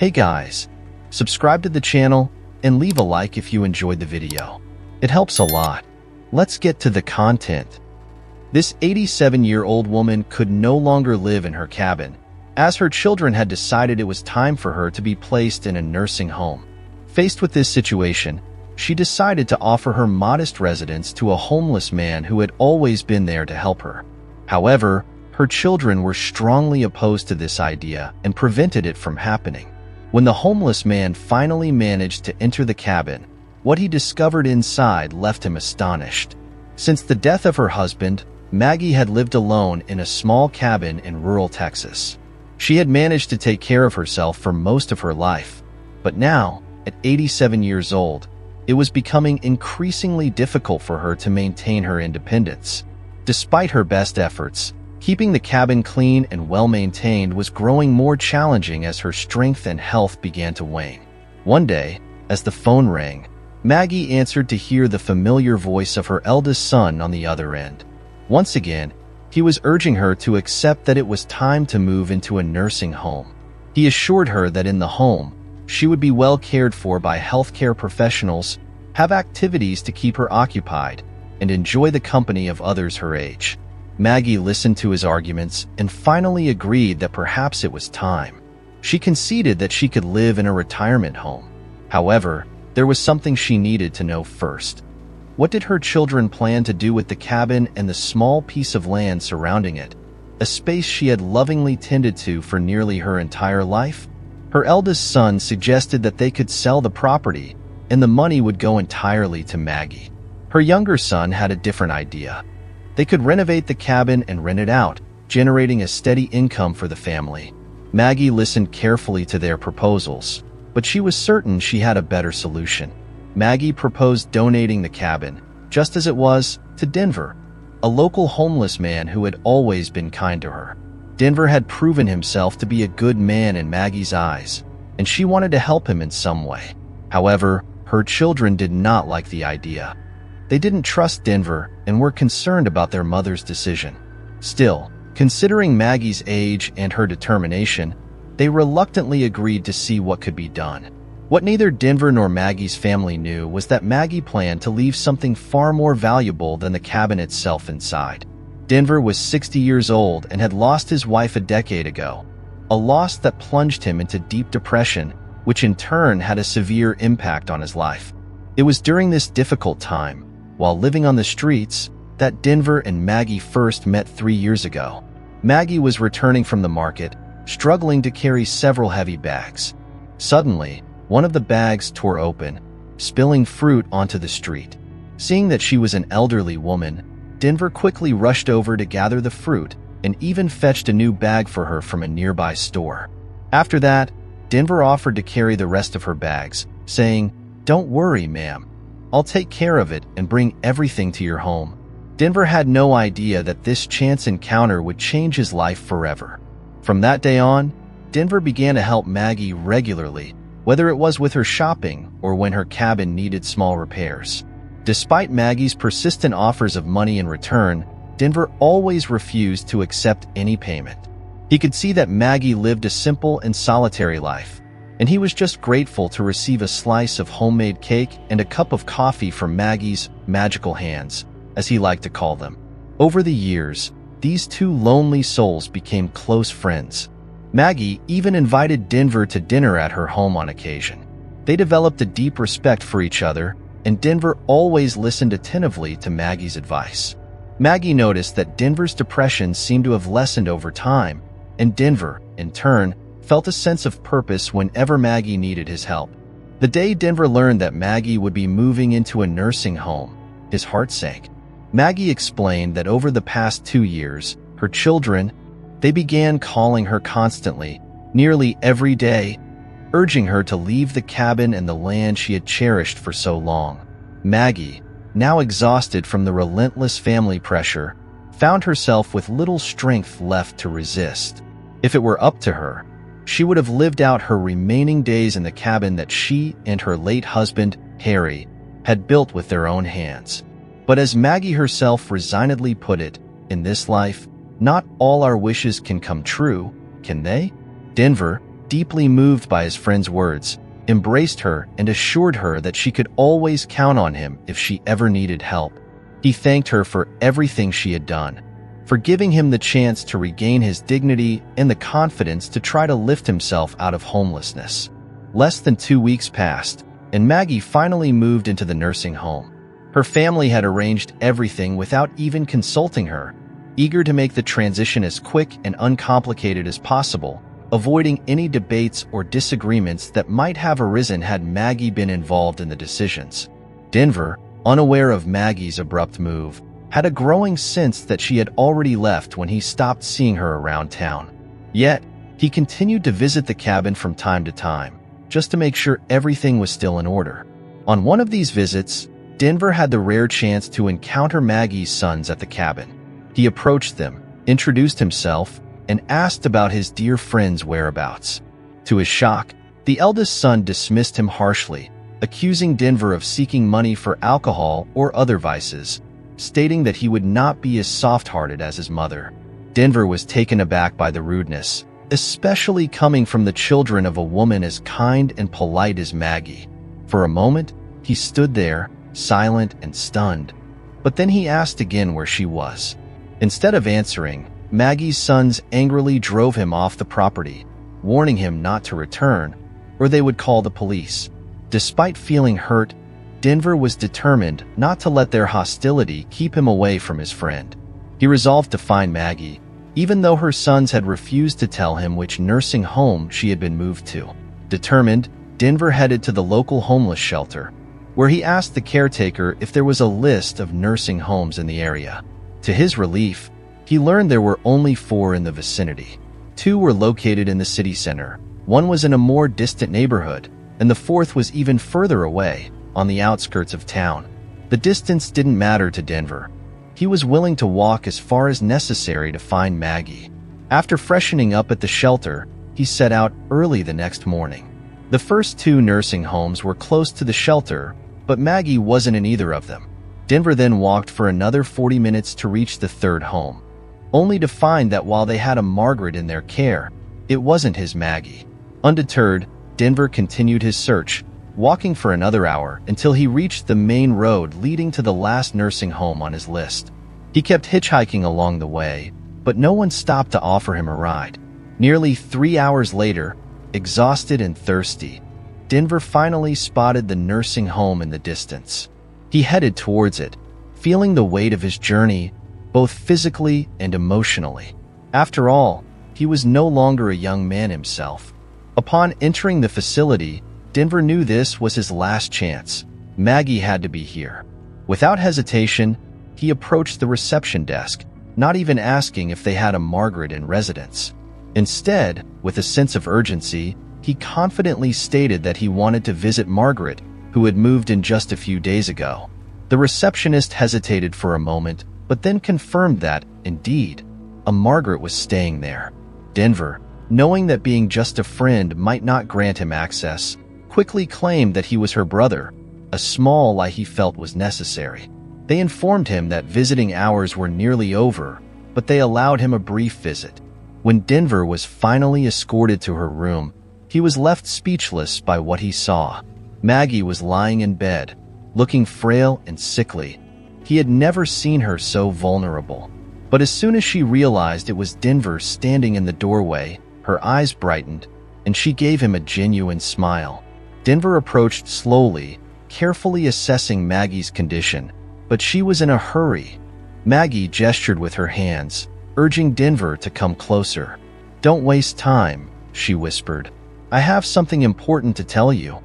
Hey guys, subscribe to the channel and leave a like if you enjoyed the video. It helps a lot. Let's get to the content. This 87-year-old woman could no longer live in her cabin, as her children had decided it was time for her to be placed in a nursing home. Faced with this situation, she decided to offer her modest residence to a homeless man who had always been there to help her. However, her children were strongly opposed to this idea and prevented it from happening. When the homeless man finally managed to enter the cabin, what he discovered inside left him astonished. Since the death of her husband, Maggie had lived alone in a small cabin in rural Texas. She had managed to take care of herself for most of her life, but now, at 87 years old, it was becoming increasingly difficult for her to maintain her independence. Despite her best efforts, keeping the cabin clean and well-maintained was growing more challenging as her strength and health began to wane. One day, as the phone rang, Maggie answered to hear the familiar voice of her eldest son on the other end. Once again, he was urging her to accept that it was time to move into a nursing home. He assured her that in the home, she would be well cared for by healthcare professionals, have activities to keep her occupied, and enjoy the company of others her age. Maggie listened to his arguments and finally agreed that perhaps it was time. She conceded that she could live in a retirement home. However, there was something she needed to know first. What did her children plan to do with the cabin and the small piece of land surrounding it, a space she had lovingly tended to for nearly her entire life? Her eldest son suggested that they could sell the property and the money would go entirely to Maggie. Her younger son had a different idea. They could renovate the cabin and rent it out, generating a steady income for the family. Maggie listened carefully to their proposals, but she was certain she had a better solution. Maggie proposed donating the cabin, just as it was, to Denver, a local homeless man who had always been kind to her. Denver had proven himself to be a good man in Maggie's eyes, and she wanted to help him in some way. However, her children did not like the idea. They didn't trust Denver and were concerned about their mother's decision. Still, considering Maggie's age and her determination, they reluctantly agreed to see what could be done. What neither Denver nor Maggie's family knew was that Maggie planned to leave something far more valuable than the cabin itself inside. Denver was 60 years old and had lost his wife a decade ago, a loss that plunged him into deep depression, which in turn had a severe impact on his life. It was during this difficult time, while living on the streets, that Denver and Maggie first met 3 years ago. Maggie was returning from the market, struggling to carry several heavy bags. Suddenly, one of the bags tore open, spilling fruit onto the street. Seeing that she was an elderly woman, Denver quickly rushed over to gather the fruit and even fetched a new bag for her from a nearby store. After that, Denver offered to carry the rest of her bags, saying, "Don't worry, ma'am. I'll take care of it and bring everything to your home." Denver had no idea that this chance encounter would change his life forever. From that day on, Denver began to help Maggie regularly, whether it was with her shopping or when her cabin needed small repairs. Despite Maggie's persistent offers of money in return, Denver always refused to accept any payment. He could see that Maggie lived a simple and solitary life, and he was just grateful to receive a slice of homemade cake and a cup of coffee from Maggie's magical hands, as he liked to call them. Over the years, these two lonely souls became close friends. Maggie even invited Denver to dinner at her home on occasion. They developed a deep respect for each other, and Denver always listened attentively to Maggie's advice. Maggie noticed that Denver's depression seemed to have lessened over time, and Denver, in turn, felt a sense of purpose whenever Maggie needed his help. The day Denver learned that Maggie would be moving into a nursing home, his heart sank. Maggie explained that over the past 2 years, her children, they began calling her constantly, nearly every day, urging her to leave the cabin and the land she had cherished for so long. Maggie, now exhausted from the relentless family pressure, found herself with little strength left to resist. If it were up to her, she would have lived out her remaining days in the cabin that she and her late husband, Harry, had built with their own hands. But as Maggie herself resignedly put it, in this life, not all our wishes can come true, can they? Denver, deeply moved by his friend's words, embraced her and assured her that she could always count on him if she ever needed help. He thanked her for everything she had done, for giving him the chance to regain his dignity and the confidence to try to lift himself out of homelessness. Less than 2 weeks passed, and Maggie finally moved into the nursing home. Her family had arranged everything without even consulting her, eager to make the transition as quick and uncomplicated as possible, avoiding any debates or disagreements that might have arisen had Maggie been involved in the decisions. Denver, unaware of Maggie's abrupt move, had a growing sense that she had already left when he stopped seeing her around town. Yet, he continued to visit the cabin from time to time, just to make sure everything was still in order. On one of these visits, Denver had the rare chance to encounter Maggie's sons at the cabin. He approached them, introduced himself, and asked about his dear friend's whereabouts. To his shock, the eldest son dismissed him harshly, accusing Denver of seeking money for alcohol or other vices, stating that he would not be as soft-hearted as his mother. Denver was taken aback by the rudeness, especially coming from the children of a woman as kind and polite as Maggie. For a moment, he stood there, silent and stunned, but then he asked again where she was. Instead of answering, Maggie's sons angrily drove him off the property, warning him not to return, or they would call the police. Despite feeling hurt, Denver was determined not to let their hostility keep him away from his friend. He resolved to find Maggie, even though her sons had refused to tell him which nursing home she had been moved to. Determined, Denver headed to the local homeless shelter, where he asked the caretaker if there was a list of nursing homes in the area. To his relief, he learned there were only 4 in the vicinity. 2 were located in the city center, 1 was in a more distant neighborhood, and the 4th was even further away, on the outskirts of town. The distance didn't matter to Denver. He was willing to walk as far as necessary to find Maggie. After freshening up at the shelter, he set out early the next morning. The first 2 nursing homes were close to the shelter, but Maggie wasn't in either of them. Denver then walked for another 40 minutes to reach the 3rd home, only to find that while they had a Margaret in their care, it wasn't his Maggie. Undeterred, Denver continued his search, walking for another hour until he reached the main road leading to the last nursing home on his list. He kept hitchhiking along the way, but no one stopped to offer him a ride. Nearly 3 hours later, exhausted and thirsty, Denver finally spotted the nursing home in the distance. He headed towards it, feeling the weight of his journey, both physically and emotionally. After all, he was no longer a young man himself. Upon entering the facility, Denver knew this was his last chance. Maggie had to be here. Without hesitation, he approached the reception desk, not even asking if they had a Margaret in residence. Instead, with a sense of urgency, he confidently stated that he wanted to visit Margaret, who had moved in just a few days ago. The receptionist hesitated for a moment, but then confirmed that, indeed, a Margaret was staying there. Denver, knowing that being just a friend might not grant him access, quickly claimed that he was her brother, a small lie he felt was necessary. They informed him that visiting hours were nearly over, but they allowed him a brief visit. When Denver was finally escorted to her room, he was left speechless by what he saw. Maggie was lying in bed, looking frail and sickly. He had never seen her so vulnerable. But as soon as she realized it was Denver standing in the doorway, her eyes brightened, and she gave him a genuine smile. Denver approached slowly, carefully assessing Maggie's condition, but she was in a hurry. Maggie gestured with her hands, urging Denver to come closer. "Don't waste time," she whispered. "I have something important to tell you."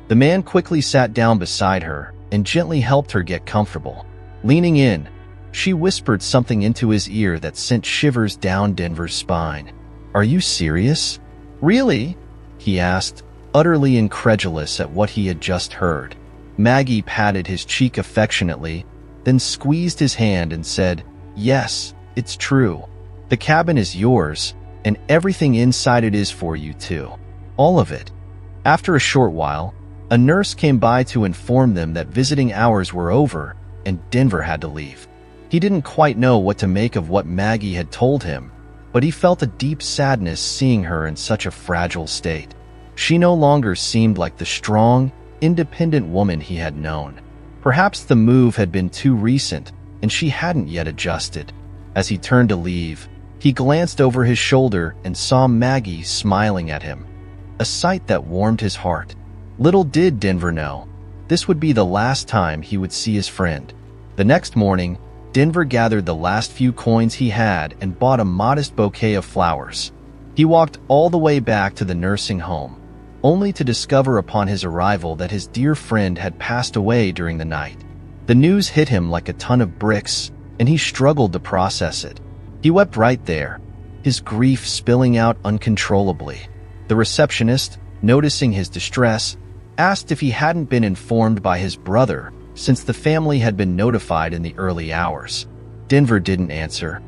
The man quickly sat down beside her and gently helped her get comfortable. Leaning in, she whispered something into his ear that sent shivers down Denver's spine. "Are you serious?" "Really?" he asked, utterly incredulous at what he had just heard. Maggie patted his cheek affectionately, then squeezed his hand and said, "Yes, it's true. The cabin is yours, and everything inside it is for you too. All of it." After a short while, a nurse came by to inform them that visiting hours were over and Denver had to leave. He didn't quite know what to make of what Maggie had told him, but he felt a deep sadness seeing her in such a fragile state. She no longer seemed like the strong, independent woman he had known. Perhaps the move had been too recent, and she hadn't yet adjusted. As he turned to leave, he glanced over his shoulder and saw Maggie smiling at him, a sight that warmed his heart. Little did Denver know, this would be the last time he would see his friend. The next morning, Denver gathered the last few coins he had and bought a modest bouquet of flowers. He walked all the way back to the nursing home, only to discover upon his arrival that his dear friend had passed away during the night. The news hit him like a ton of bricks, and he struggled to process it. He wept right there, his grief spilling out uncontrollably. The receptionist, noticing his distress, asked if he hadn't been informed by his brother since the family had been notified in the early hours. Denver didn't answer.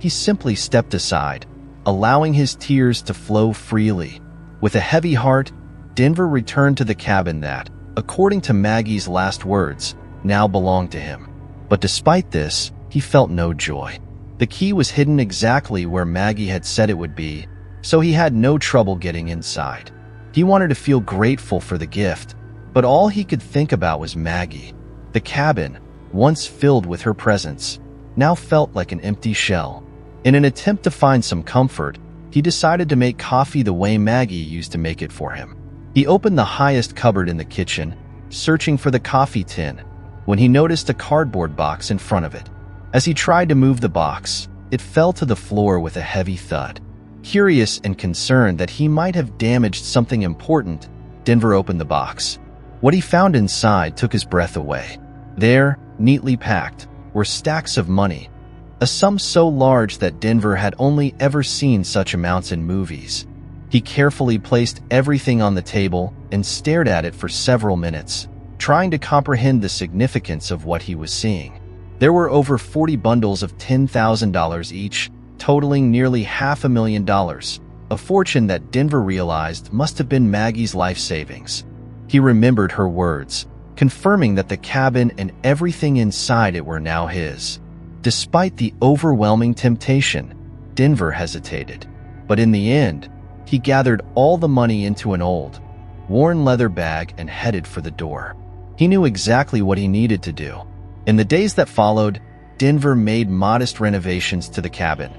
He simply stepped aside, allowing his tears to flow freely. With a heavy heart, Denver returned to the cabin that, according to Maggie's last words, now belonged to him. But despite this, he felt no joy. The key was hidden exactly where Maggie had said it would be, so he had no trouble getting inside. He wanted to feel grateful for the gift, but all he could think about was Maggie. The cabin, once filled with her presence, now felt like an empty shell. In an attempt to find some comfort, he decided to make coffee the way Maggie used to make it for him. He opened the highest cupboard in the kitchen, searching for the coffee tin, when he noticed a cardboard box in front of it. As he tried to move the box, it fell to the floor with a heavy thud. Curious and concerned that he might have damaged something important, Denver opened the box. What he found inside took his breath away. There, neatly packed, were stacks of money, a sum so large that Denver had only ever seen such amounts in movies. He carefully placed everything on the table and stared at it for several minutes, trying to comprehend the significance of what he was seeing. There were over 40 bundles of $10,000 each, totaling nearly $500,000, a fortune that Denver realized must have been Maggie's life savings. He remembered her words, confirming that the cabin and everything inside it were now his. Despite the overwhelming temptation, Denver hesitated. But in the end, he gathered all the money into an old, worn leather bag and headed for the door. He knew exactly what he needed to do. In the days that followed, Denver made modest renovations to the cabin,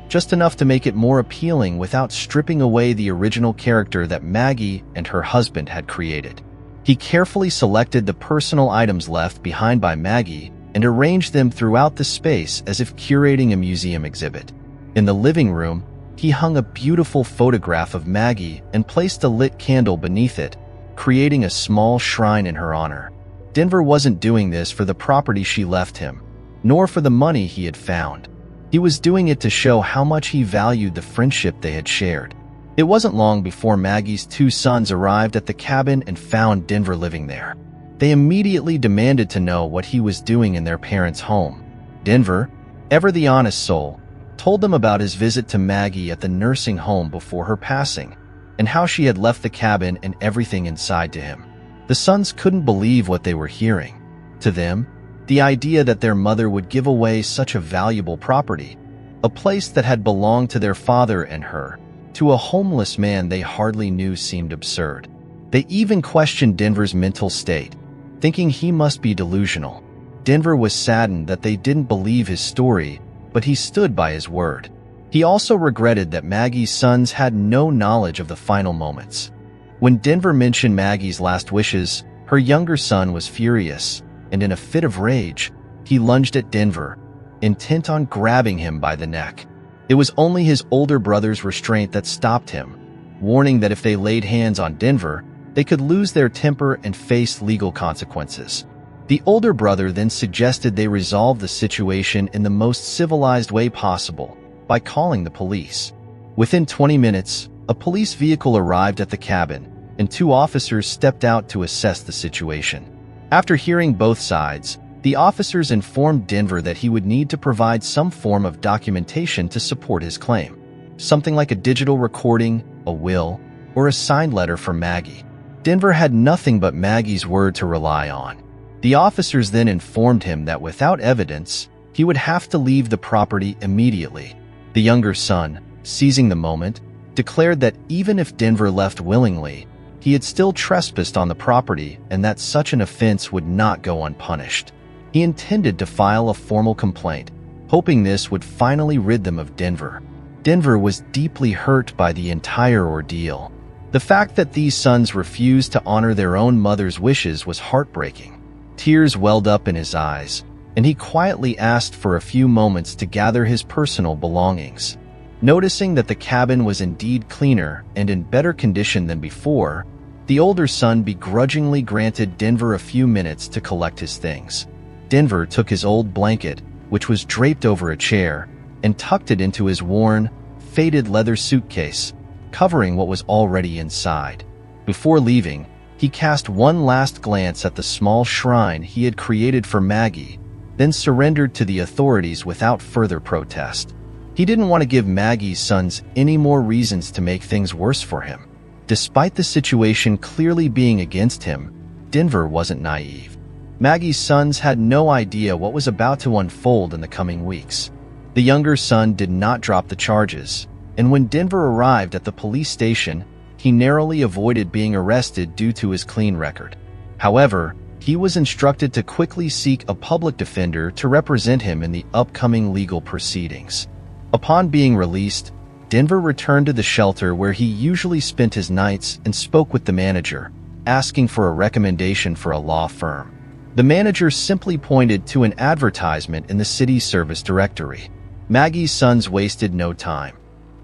just enough to make it more appealing without stripping away the original character that Maggie and her husband had created. He carefully selected the personal items left behind by Maggie and arranged them throughout the space as if curating a museum exhibit. In the living room, he hung a beautiful photograph of Maggie and placed a lit candle beneath it, creating a small shrine in her honor. Denver wasn't doing this for the property she left him, nor for the money he had found. He was doing it to show how much he valued the friendship they had shared. It wasn't long before Maggie's two sons arrived at the cabin and found Denver living there. They immediately demanded to know what he was doing in their parents' home. Denver, ever the honest soul, told them about his visit to Maggie at the nursing home before her passing, and how she had left the cabin and everything inside to him. The sons couldn't believe what they were hearing. To them, the idea that their mother would give away such a valuable property, a place that had belonged to their father and her, to a homeless man they hardly knew seemed absurd. They even questioned Denver's mental state, thinking he must be delusional. Denver was saddened that they didn't believe his story, but he stood by his word. He also regretted that Maggie's sons had no knowledge of the final moments. When Denver mentioned Maggie's last wishes, her younger son was furious, and in a fit of rage, he lunged at Denver, intent on grabbing him by the neck. It was only his older brother's restraint that stopped him, warning that if they laid hands on Denver, they could lose their temper and face legal consequences. The older brother then suggested they resolve the situation in the most civilized way possible, by calling the police. Within 20 minutes, a police vehicle arrived at the cabin, and two officers stepped out to assess the situation. After hearing both sides, the officers informed Denver that he would need to provide some form of documentation to support his claim, something like a digital recording, a will, or a signed letter from Maggie. Denver had nothing but Maggie's word to rely on. The officers then informed him that without evidence, he would have to leave the property immediately. The younger son, seizing the moment, declared that even if Denver left willingly, he had still trespassed on the property and that such an offense would not go unpunished. He intended to file a formal complaint, hoping this would finally rid them of Denver. Denver was deeply hurt by the entire ordeal. The fact that these sons refused to honor their own mother's wishes was heartbreaking. Tears welled up in his eyes, and he quietly asked for a few moments to gather his personal belongings. Noticing that the cabin was indeed cleaner and in better condition than before, the older son begrudgingly granted Denver a few minutes to collect his things. Denver took his old blanket, which was draped over a chair, and tucked it into his worn, faded leather suitcase, covering what was already inside. Before leaving, he cast one last glance at the small shrine he had created for Maggie, then surrendered to the authorities without further protest. He didn't want to give Maggie's sons any more reasons to make things worse for him. Despite the situation clearly being against him, Denver wasn't naive. Maggie's sons had no idea what was about to unfold in the coming weeks. The younger son did not drop the charges, and when Denver arrived at the police station, he narrowly avoided being arrested due to his clean record. However, he was instructed to quickly seek a public defender to represent him in the upcoming legal proceedings. Upon being released, Denver returned to the shelter where he usually spent his nights and spoke with the manager, asking for a recommendation for a law firm. The manager simply pointed to an advertisement in the city service directory. Maggie's sons wasted no time.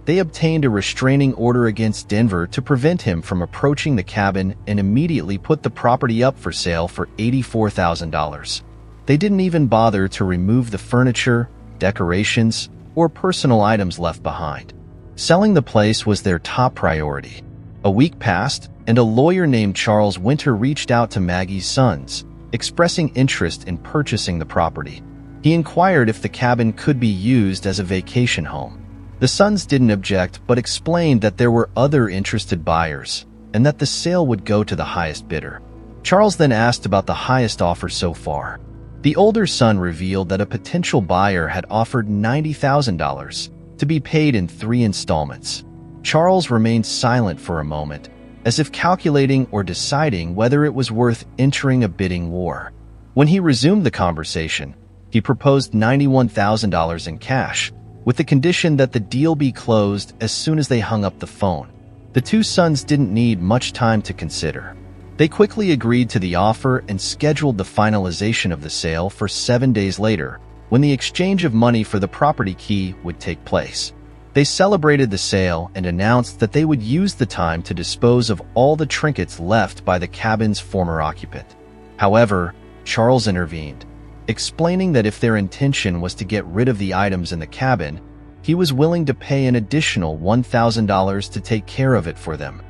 They obtained a restraining order against Denver to prevent him from approaching the cabin and immediately put the property up for sale for $84,000. They didn't even bother to remove the furniture, decorations, or personal items left behind. Selling the place was their top priority. A week passed, and a lawyer named Charles Winter reached out to Maggie's sons, expressing interest in purchasing the property. He inquired if the cabin could be used as a vacation home. The sons didn't object but explained that there were other interested buyers and that the sale would go to the highest bidder. Charles then asked about the highest offer so far. The older son revealed that a potential buyer had offered $90,000 to be paid in 3 installments. Charles remained silent for a moment, as if calculating or deciding whether it was worth entering a bidding war. When he resumed the conversation, he proposed $91,000 in cash, with the condition that the deal be closed as soon as they hung up the phone. The two sons didn't need much time to consider. They quickly agreed to the offer and scheduled the finalization of the sale for 7 days later, when the exchange of money for the property key would take place. They celebrated the sale and announced that they would use the time to dispose of all the trinkets left by the cabin's former occupant. However, Charles intervened, explaining that if their intention was to get rid of the items in the cabin, he was willing to pay an additional $1,000 to take care of it for them.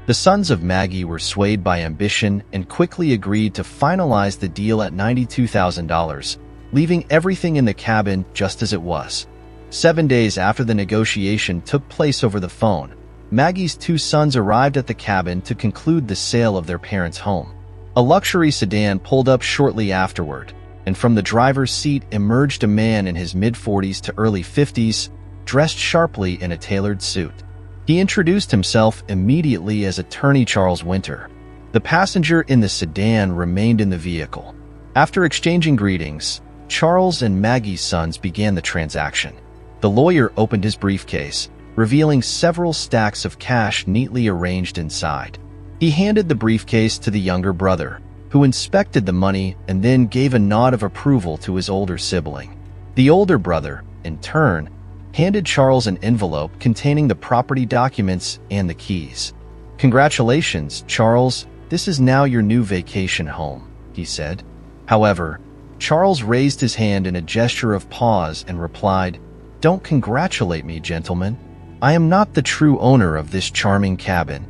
The sons of Maggie were swayed by ambition and quickly agreed to finalize the deal at $92,000, leaving everything in the cabin just as it was. 7 days after the negotiation took place over the phone, Maggie's two sons arrived at the cabin to conclude the sale of their parents' home. A luxury sedan pulled up shortly afterward, and from the driver's seat emerged a man in his mid-40s to early 50s, dressed sharply in a tailored suit. He introduced himself immediately as Attorney Charles Winter. The passenger in the sedan remained in the vehicle. After exchanging greetings, Charles and Maggie's sons began the transaction. The lawyer opened his briefcase, revealing several stacks of cash neatly arranged inside. He handed the briefcase to the younger brother, who inspected the money and then gave a nod of approval to his older sibling. The older brother, in turn, handed Charles an envelope containing the property documents and the keys. "Congratulations, Charles, this is now your new vacation home," he said. However, Charles raised his hand in a gesture of pause and replied, "Don't congratulate me, gentlemen. I am not the true owner of this charming cabin."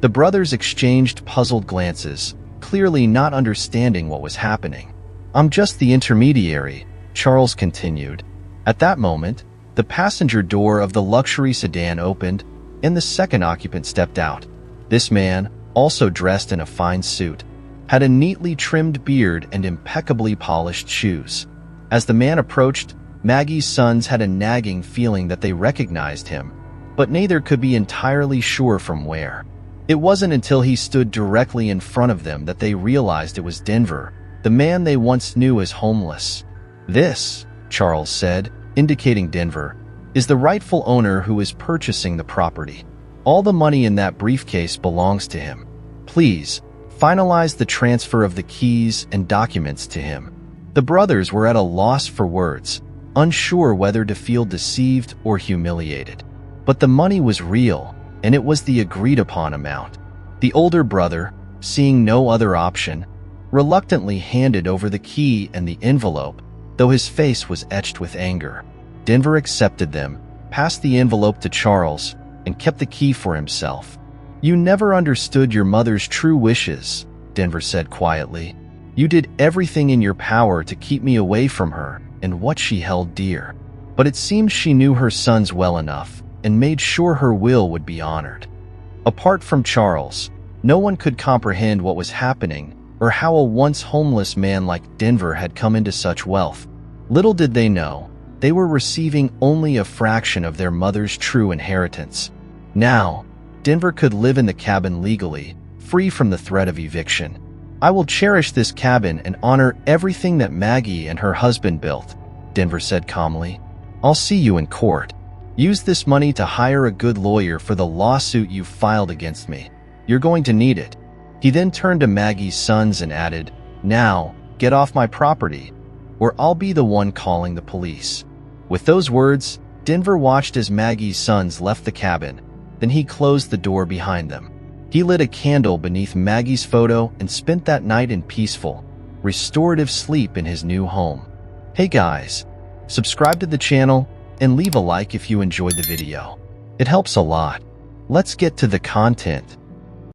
The brothers exchanged puzzled glances, clearly not understanding what was happening. "I'm just the intermediary," Charles continued. At that moment, the passenger door of the luxury sedan opened, and the second occupant stepped out. This man, also dressed in a fine suit, had a neatly trimmed beard and impeccably polished shoes. As the man approached, Maggie's sons had a nagging feeling that they recognized him, but neither could be entirely sure from where. It wasn't until he stood directly in front of them that they realized it was Denver, the man they once knew as homeless. "This," Charles said, indicating Denver, "is the rightful owner who is purchasing the property. All the money in that briefcase belongs to him. Please, finalize the transfer of the keys and documents to him." The brothers were at a loss for words, unsure whether to feel deceived or humiliated. But the money was real, and it was the agreed-upon amount. The older brother, seeing no other option, reluctantly handed over the key and the envelope, though his face was etched with anger. Denver accepted them, passed the envelope to Charles, and kept the key for himself. "You never understood your mother's true wishes," Denver said quietly. "You did everything in your power to keep me away from her and what she held dear. But it seems she knew her sons well enough and made sure her will would be honored." Apart from Charles, no one could comprehend what was happening or how a once homeless man like Denver had come into such wealth. Little did they know, they were receiving only a fraction of their mother's true inheritance. Now, Denver could live in the cabin legally, free from the threat of eviction. "I will cherish this cabin and honor everything that Maggie and her husband built," Denver said calmly. "I'll see you in court. Use this money to hire a good lawyer for the lawsuit you filed against me. You're going to need it." He then turned to Maggie's sons and added, "Now, get off my property, or I'll be the one calling the police." With those words, Denver watched as Maggie's sons left the cabin. Then he closed the door behind them. He lit a candle beneath Maggie's photo and spent that night in peaceful, restorative sleep in his new home. Hey guys, subscribe to the channel and leave a like if you enjoyed the video. It helps a lot. Let's get to the content.